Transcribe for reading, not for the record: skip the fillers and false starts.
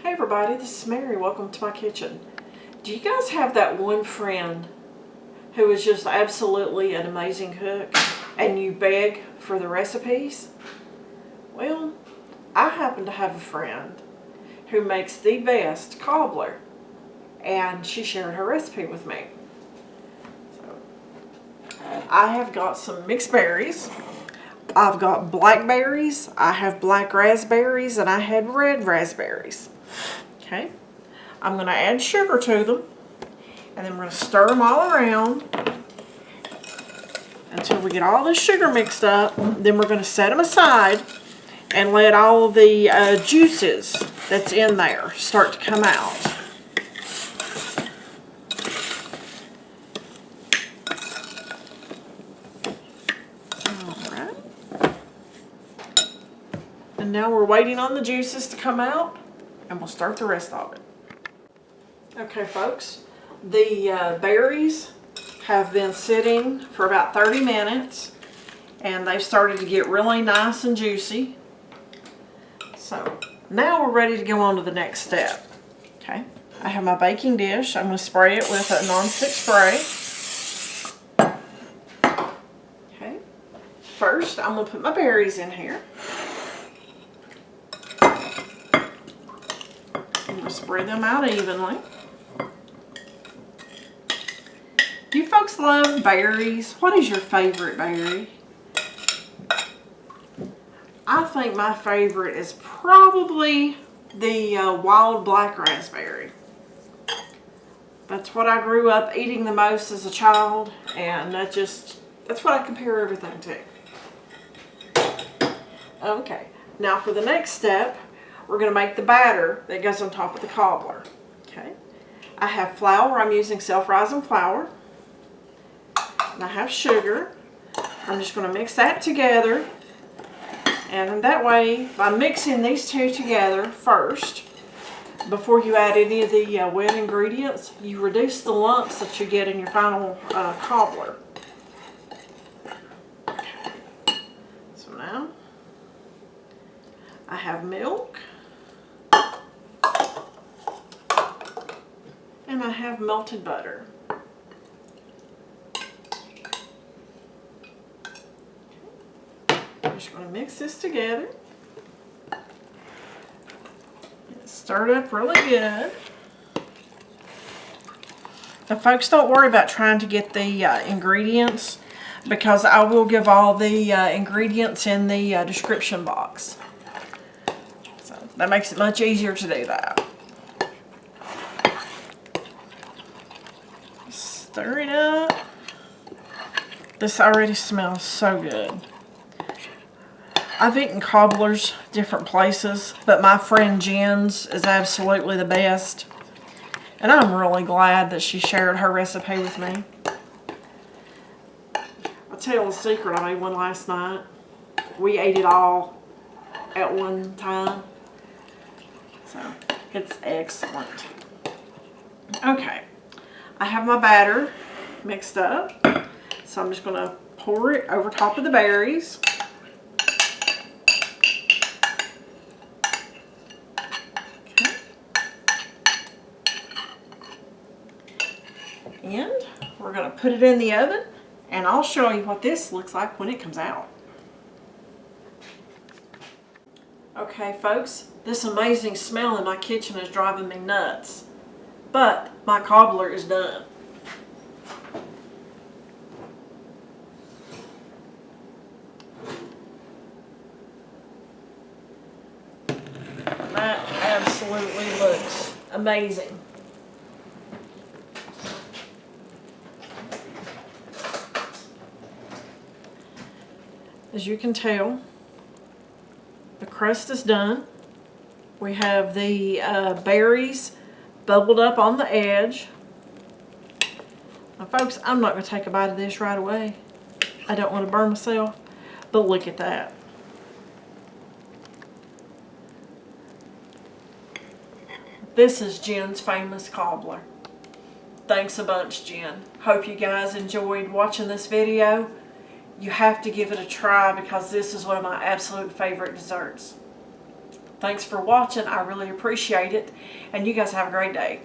Hey everybody, this is Mary. Welcome to my kitchen. Do you guys have that one friend who is just absolutely an amazing cook and you beg for the recipes? Well, I happen to have a friend who makes the best cobbler, and she shared her recipe with me. So, I have got some mixed berries. I've got blackberries, I have black raspberries, and I had red raspberries. Okay, I'm going to add sugar to them, and then we're going to stir them all around until we get all the sugar mixed up. Then we're going to set them aside and let all of the juices that's in there start to come out. Alright. And now we're waiting on the juices to come out, and we'll start the rest of it. Okay folks, the berries have been sitting for about 30 minutes and they've started to get really nice and juicy. So now we're ready to go on to the next step. Okay, I have my baking dish. I'm going to spray it with a non-stick spray. Okay, first I'm going to put my berries in here. I'm going to spread them out evenly. Do you folks love berries? What is your favorite berry? I think my favorite is probably the wild black raspberry. That's what I grew up eating the most as a child, and that's what I compare everything to. Okay, now for the next step, we're going to make the batter that goes on top of the cobbler. Okay, I have flour. I'm using self-rising flour. And I have sugar. I'm just going to mix that together. And that way, by mixing these two together first, before you add any of the wet ingredients, you reduce the lumps that you get in your final cobbler. So now, I have milk. And I have melted butter. I'm just going to mix this together. Stir it up really good. Now folks, don't worry about trying to get the ingredients, because I will give all the ingredients in the description box. So that makes it much easier to do that. Stir it up. This already smells so good. I've eaten cobblers different places, but my friend Jenn's is absolutely the best. And I'm really glad that she shared her recipe with me. I'll tell you a secret, I made one last night. We ate it all at one time. So, it's excellent. Okay, I have my batter mixed up. So I'm just going to pour it over top of the berries. And we're going to put it in the oven, and I'll show you what this looks like when it comes out. Okay folks, this amazing smell in my kitchen is driving me nuts, but my cobbler is done. That absolutely looks amazing. As you can tell, the crust is done. We have the berries bubbled up on the edge. Now folks, I'm not going to take a bite of this right away. I don't want to burn myself, but look at that. This is Jenn's famous cobbler. Thanks a bunch, Jenn. Hope you guys enjoyed watching this video. You have to give it a try because this is one of my absolute favorite desserts. Thanks for watching. I really appreciate it. And you guys have a great day.